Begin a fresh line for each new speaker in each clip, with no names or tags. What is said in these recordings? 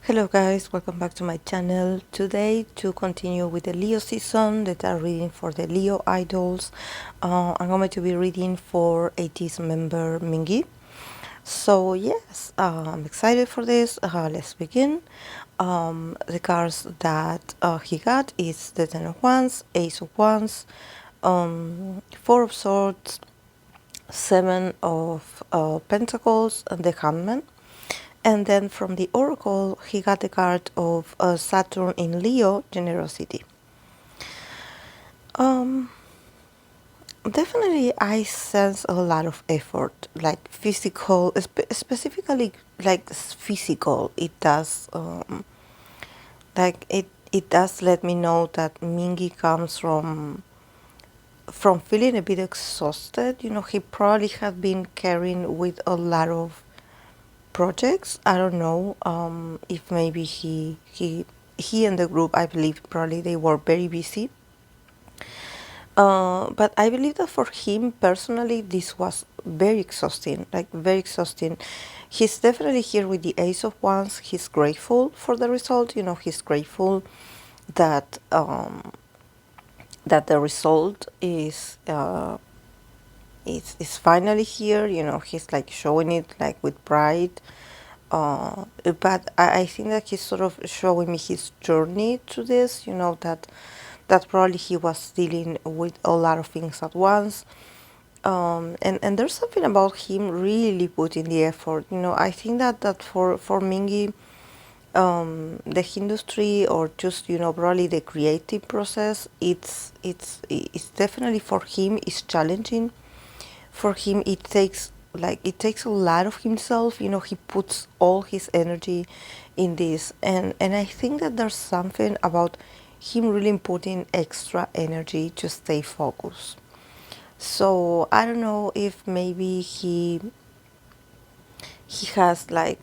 Hello guys, welcome back to my channel. Today to continue with the Leo season, the tarot reading for the Leo idols. I'm going to be reading for Ateez member Mingi. So yes, I'm excited for this. Let's begin. The cards that he got is the Ten of Wands, Ace of Wands, Four of Swords, Seven of Pentacles, and the Hangman. And then from the Oracle, he got the card of Saturn in Leo, Generosity. Definitely, I sense a lot of effort, like physical, specifically like physical. It does, like it does let me know that Mingi comes from feeling a bit exhausted. You know, he probably had been carrying with a lot of projects. I don't know if maybe he and the group, I believe probably they were very busy. But I believe that for him personally, this was very exhausting, like very exhausting. He's definitely here with the Ace of Wands. He's grateful for the result. You know, he's grateful that that the result is finally here. You know, he's like showing it like with pride. But I think that he's sort of showing me his journey to this, you know, that probably he was dealing with a lot of things at once. And there's something about him really putting the effort. You know, I think that for Mingi, the industry or just, you know, probably the creative process, it's definitely for him is challenging. For him it takes a lot of himself. You know, he puts all his energy in this, and I think that there's something about him really putting extra energy to stay focused. So I don't know if maybe he has like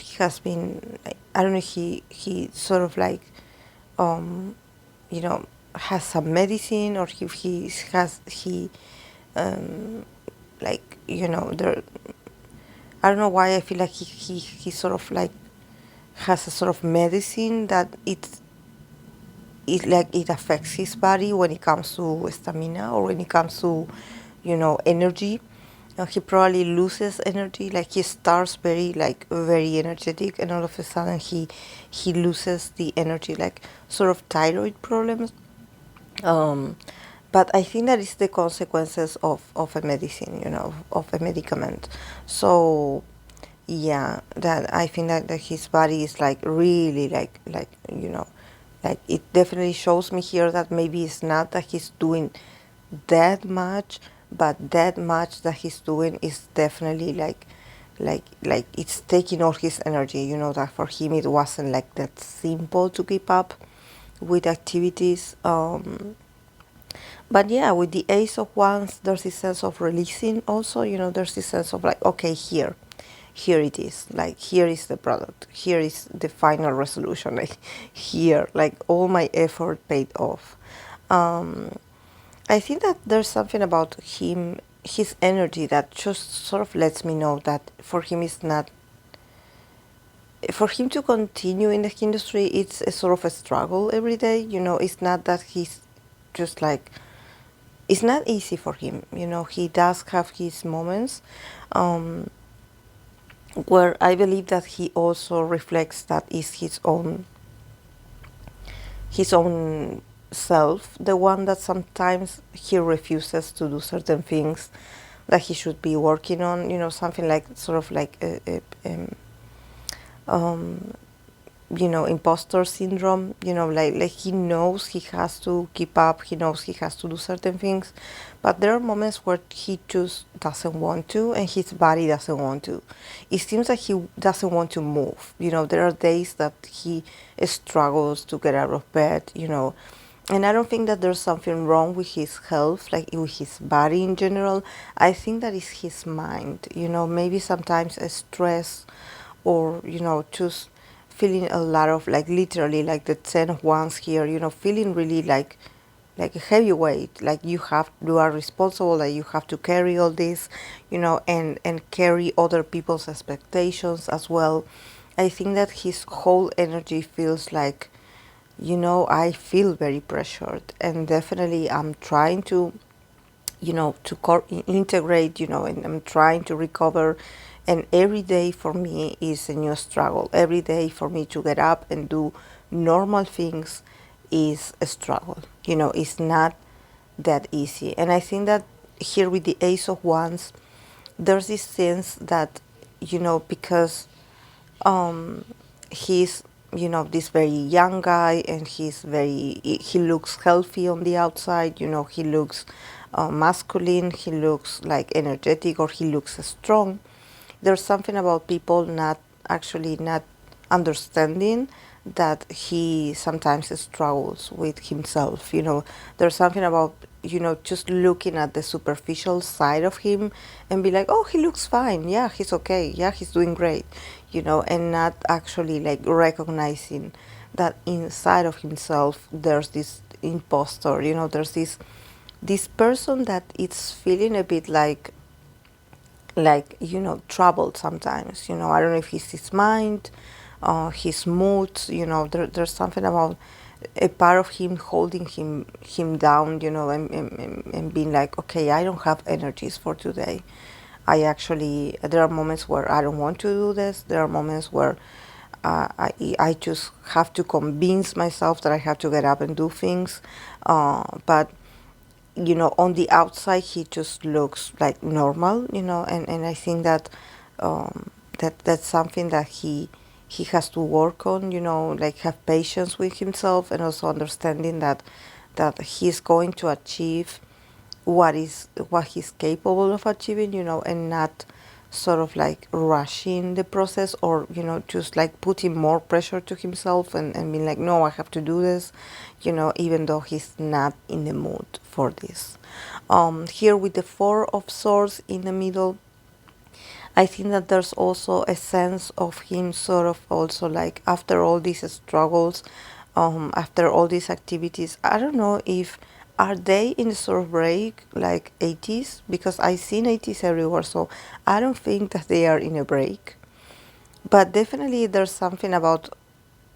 he has been like, I don't know, he sort of like you know, has some medicine, or he has he like, you know, there, I don't know why I feel like he sort of like has a sort of medicine that it like it affects his body when it comes to stamina, or when it comes to, you know, energy. He probably loses energy, like he starts very energetic, and all of a sudden he loses the energy, like sort of thyroid problems. But I think that is the consequences of a medicine, you know, of a medicament. So yeah, that I think that his body is like really like, you know, like it definitely shows me here that maybe it's not that he's doing that much, but that much that he's doing is definitely like it's taking all his energy. You know, that for him it wasn't like that simple to keep up with activities. But yeah, with the Ace of Wands, there's this sense of releasing also. You know, there's this sense of like, okay, here it is. Like, here is the product. Here is the final resolution. Like, here, like all my effort paid off. I think that there's something about him, his energy, that just sort of lets me know that for him it's not, for him to continue in the industry, it's a sort of a struggle every day. You know, it's not that he's just like, it's not easy for him. You know, he does have his moments where I believe that he also reflects that is his own self, the one that sometimes he refuses to do certain things that he should be working on. You know, something like sort of like you know, imposter syndrome. You know, like he knows he has to keep up, he knows he has to do certain things, but there are moments where he just doesn't want to, and his body doesn't want to. It seems like he doesn't want to move. You know, there are days that he struggles to get out of bed, you know. And I don't think that there's something wrong with his health, like with his body in general. I think that is his mind. You know, maybe sometimes a stress, or, you know, just feeling a lot of, like, literally like the 10 of Wands here, you know, feeling really like a heavy weight, like you are responsible, like you have to carry all this, you know, and carry other people's expectations as well. I think that his whole energy feels like, I feel very pressured, and definitely I'm trying to, integrate, and I'm trying to recover. And every day for me is a new struggle. Every day for me to get up and do normal things is a struggle. It's not that easy. And I think that here with the Ace of Wands, there's this sense that, because he's, this very young guy, and he looks healthy on the outside. He looks masculine, he looks like energetic, or he looks strong. There's something about people not understanding that he sometimes struggles with himself. There's something about, just looking at the superficial side of him and be like, oh, he looks fine. Yeah, he's okay. Yeah, he's doing great. And not actually like recognizing that inside of himself there's this imposter. There's this person that it's feeling a bit like troubled sometimes. I don't know if it's his mind, his moods. There's something about a part of him holding him down, and being like, okay, I don't have energies for today. There are moments where I don't want to do this. There are moments where I just have to convince myself that I have to get up and do things. But on the outside, he just looks like normal, and I think that that's something that he has to work on, like have patience with himself, and also understanding that he's going to achieve what he's capable of achieving, and not sort of like rushing the process, or just like putting more pressure to himself, and being like, no, I have to do this, even though he's not in the mood for this. Here with the Four of Swords in the middle, I think that there's also a sense of him sort of also like, after all these struggles, after all these activities, I don't know if are they in a sort of break like Ateez, because I seen Ateez everywhere, so I don't think that they are in a break. But definitely there's something about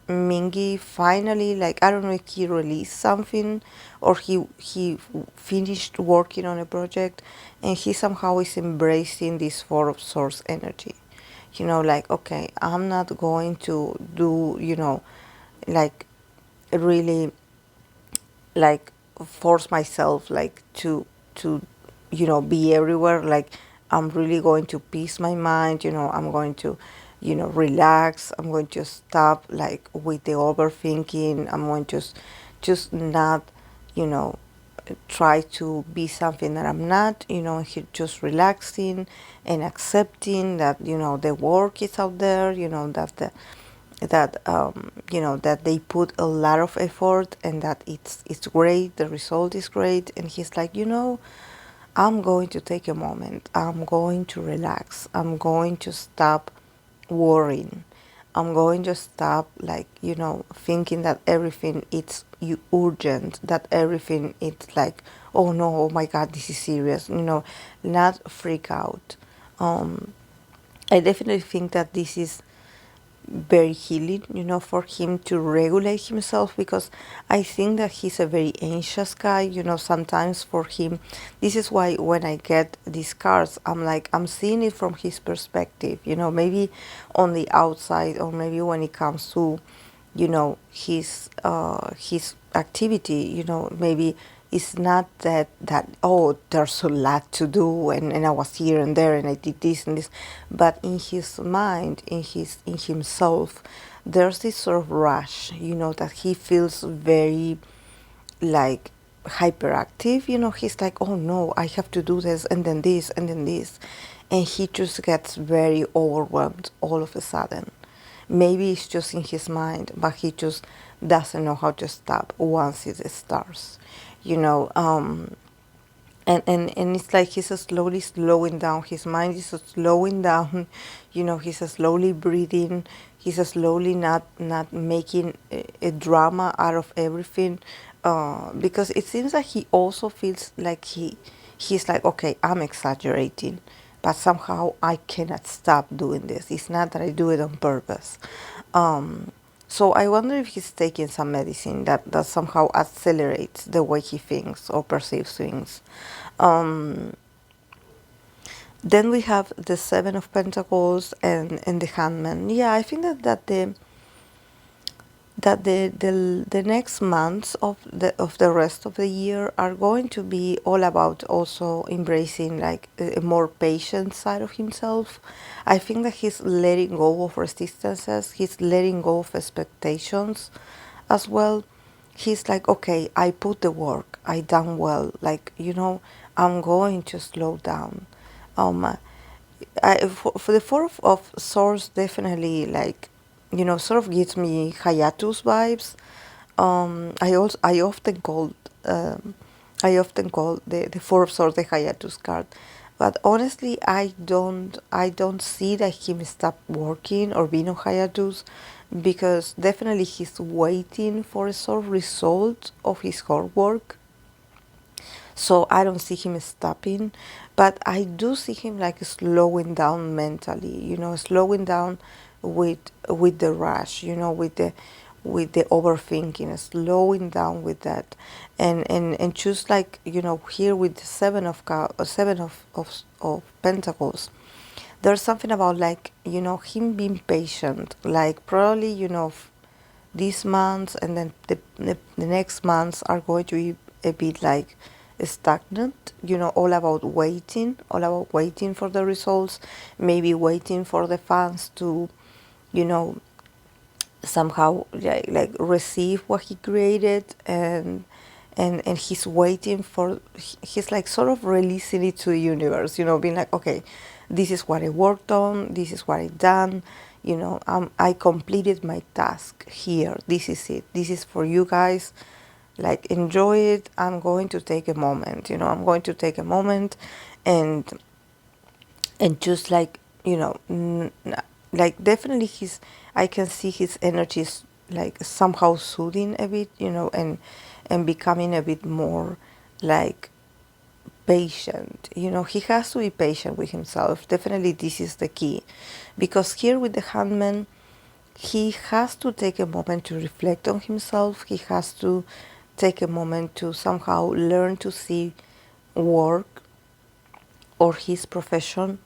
Mingi finally, like, I don't know if he released something, or he finished working on a project, and he somehow is embracing this Four of Swords energy. Like, okay, I'm not going to do, like, really, like, force myself like to be everywhere. Like, I'm really going to peace my mind. I'm going to relax. I'm going to stop like with the overthinking. I'm going to just not you know try to be something that I'm not. Just relaxing and accepting that the work is out there. That they put a lot of effort, and that it's great, the result is great, and he's like, I'm going to take a moment, I'm going to relax, I'm going to stop worrying, I'm going to stop like thinking that everything it's urgent, that everything it's like, oh no, oh my god, this is serious, not freak out. I definitely think that this is very healing, for him to regulate himself, because I think that he's a very anxious guy, sometimes for him. This is why when I get these cards, I'm like, I'm seeing it from his perspective, maybe on the outside, or maybe when it comes to, his activity, maybe it's not that oh, there's a lot to do, and I was here and there and I did this and this, but in his mind, in himself, there's this sort of rush, that he feels very like hyperactive. He's like, oh no, I have to do this, and then this, and then this, and he just gets very overwhelmed all of a sudden. Maybe it's just in his mind, but he just doesn't know how to stop once it starts, you know. And it's like he's slowly slowing down. His mind is slowing down, he's slowly breathing. He's slowly not making a drama out of everything, because it seems like he also feels like he's like, okay, I'm exaggerating. but somehow I cannot stop doing this. It's not that I do it on purpose. Um, so I wonder if he's taking some medicine that somehow accelerates the way he thinks or perceives things. Um, then we have the Seven of Pentacles and the Hangman. Yeah, I think that the next months of the rest of the year are going to be all about also embracing like a more patient side of himself. I think that he's letting go of resistances, he's letting go of expectations as well. He's like, okay, I put the work, I done well, like, I'm going to slow down. um for the Four of Swords, definitely, like, sort of gives me hiatus vibes. I often call the Four of Swords the hiatus card, but honestly, I don't see that him stop working or being on hiatus, because definitely he's waiting for a sort of result of his hard work. So I don't see him stopping, but I do see him like slowing down mentally, slowing down with the rush, with the overthinking, slowing down with that, and just like, here with the seven of pentacles. There's something about, like, him being patient, like probably, these months and then the next months are going to be a bit like stagnant, all about waiting for the results, maybe waiting for the fans to, you know, somehow like receive what he created, and he's waiting for, he's like sort of releasing it to the universe, being like, okay, this is what I worked on, this is what I done, I completed my task here, this is it, this is for you guys, like, enjoy it. I'm going to take a moment, and just like, like, definitely I can see his energy is like somehow soothing a bit, and becoming a bit more like patient. He has to be patient with himself. Definitely this is the key, because here with the Handman, he has to take a moment to reflect on himself. He has to take a moment to somehow learn to see work or his profession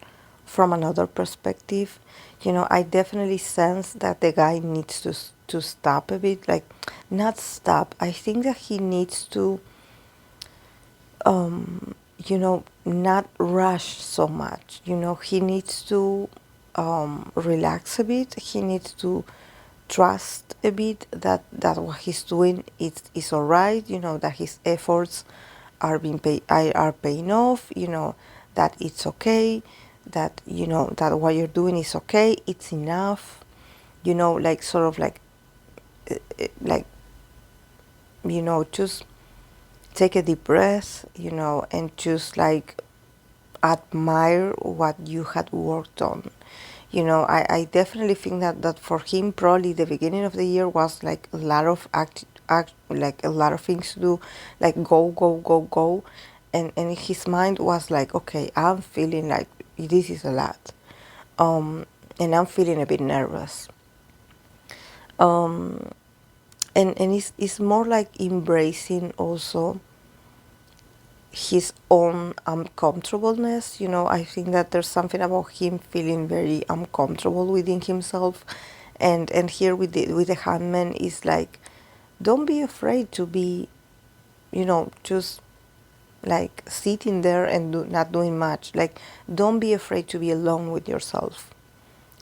from another perspective. I definitely sense that the guy needs to stop a bit, like, not stop. I think that he needs to, not rush so much. He needs to relax a bit. He needs to trust a bit that what he's doing is all right. That his efforts are paying off. That it's okay. That what you're doing is okay. It's enough. Like, sort of like, just take a deep breath, and just like admire what you had worked on. I definitely think that for him, probably the beginning of the year was like a lot of like a lot of things to do, like go, go, go, go. And his mind was like, okay, I'm feeling like this is a lot. And I'm feeling a bit nervous. Um, and it's more like embracing also his own uncomfortableness. I think that there's something about him feeling very uncomfortable within himself, and here with the Handman is like, don't be afraid to be, just like sitting there and not doing much. Like, don't be afraid to be alone with yourself.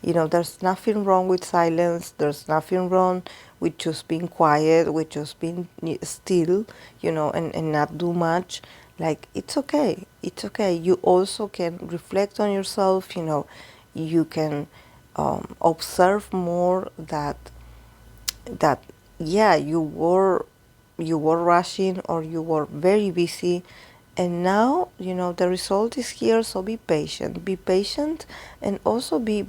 There's nothing wrong with silence. There's nothing wrong with just being quiet, with just being still, and not do much. Like, it's okay. It's okay. You also can reflect on yourself. You can observe more that yeah, you were rushing, or you were very busy, and now the result is here. So be patient, and also be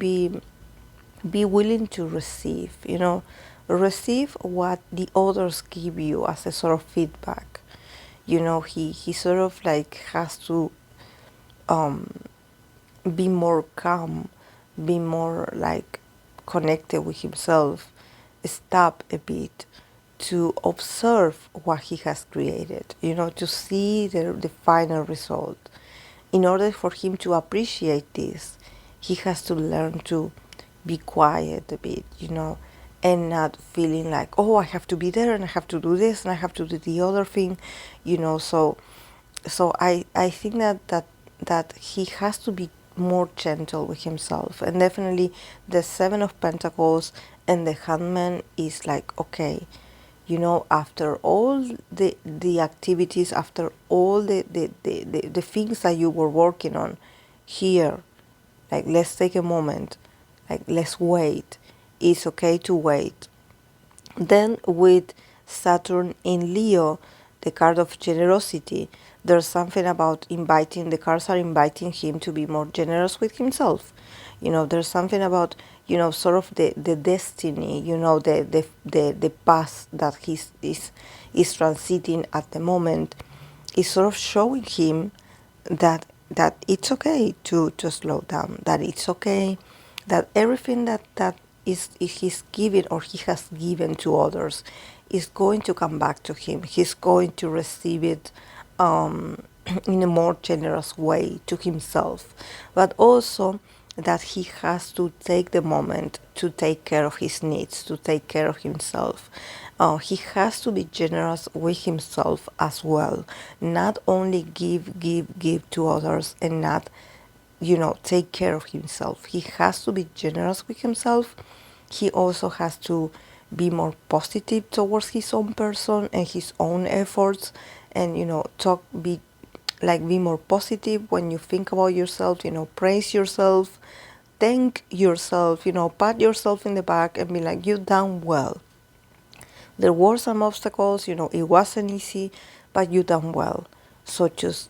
willing to receive what the others give you as a sort of feedback. He sort of like has to be more calm, be more like connected with himself, stop a bit to observe what he has created, to see the final result. In order for him to appreciate this, he has to learn to be quiet a bit, and not feeling like, oh, I have to be there and I have to do this and I have to do the other thing, so I think that he has to be more gentle with himself. And definitely the Seven of Pentacles and the Hangman is like, okay, after all the activities, after all the things that you were working on here, like, let's take a moment, like, let's wait. It's okay to wait. Then with Saturn in Leo, the card of generosity, there's something about the cards are inviting him to be more generous with himself. There's something about, sort of the destiny, the path that is transiting at the moment, is sort of showing him that it's okay to slow down, that it's okay, that everything that is he's given or he has given to others is going to come back to him. He's going to receive it in a more generous way to himself, but also that he has to take the moment to take care of his needs, to take care of himself. He has to be generous with himself as well, not only give to others and not, take care of himself. He has to be generous with himself. He also has to be more positive towards his own person and his own efforts, and be more positive when you think about yourself. Praise yourself, thank yourself, pat yourself in the back and be like, you done well. There were some obstacles, it wasn't easy, but you done well. So just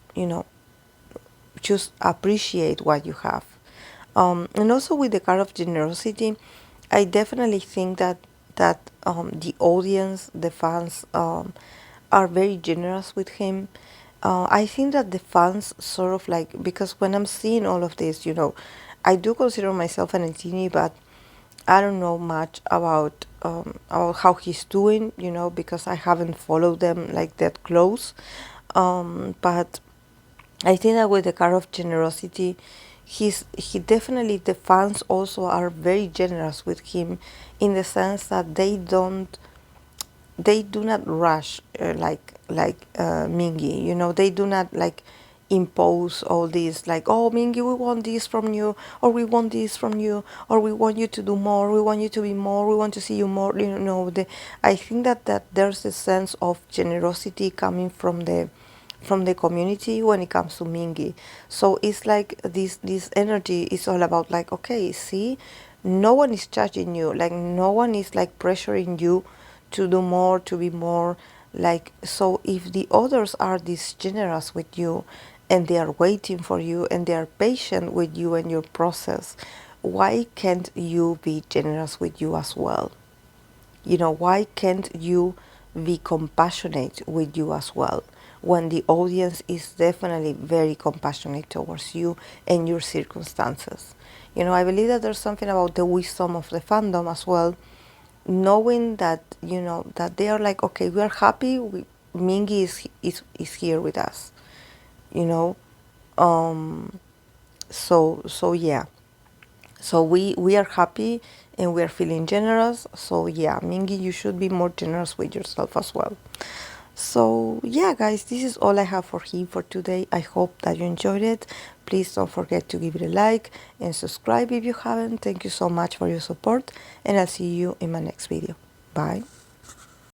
appreciate what you have. And also with the card of generosity, I definitely think that the audience, the fans, are very generous with him. I think that the fans sort of like, because when I'm seeing all of this, I do consider myself an Ateez, but I don't know much about how he's doing, because I haven't followed them like that close. But I think that with the card of generosity, he definitely, the fans also are very generous with him, in the sense that they do not rush, like Mingi. They do not like impose all this, like, oh, Mingi, we want this from you, or we want this from you, or we want you to do more, we want you to be more, we want to see you more. I think that there's a sense of generosity coming from the community when it comes to Mingi. So it's like this energy is all about, like, okay, see, no one is judging you, like no one is like pressuring you to do more, to be more. Like, so if the others are this generous with you and they are waiting for you and they are patient with you and your process, why can't you be generous with you as well? Why can't you be compassionate with you as well, when the audience is definitely very compassionate towards you and your circumstances? I believe that there's something about the wisdom of the fandom as well, knowing that, that they are like, okay, we are happy, Mingi is here with us, you know. So yeah. So we are happy and we are feeling generous. So yeah, Mingi, you should be more generous with yourself as well. So yeah, guys, this is all I have for him for today. I hope that you enjoyed it. Please don't forget to give it a like and subscribe if you haven't. Thank you so much for your support, and I'll see you in my next video. Bye.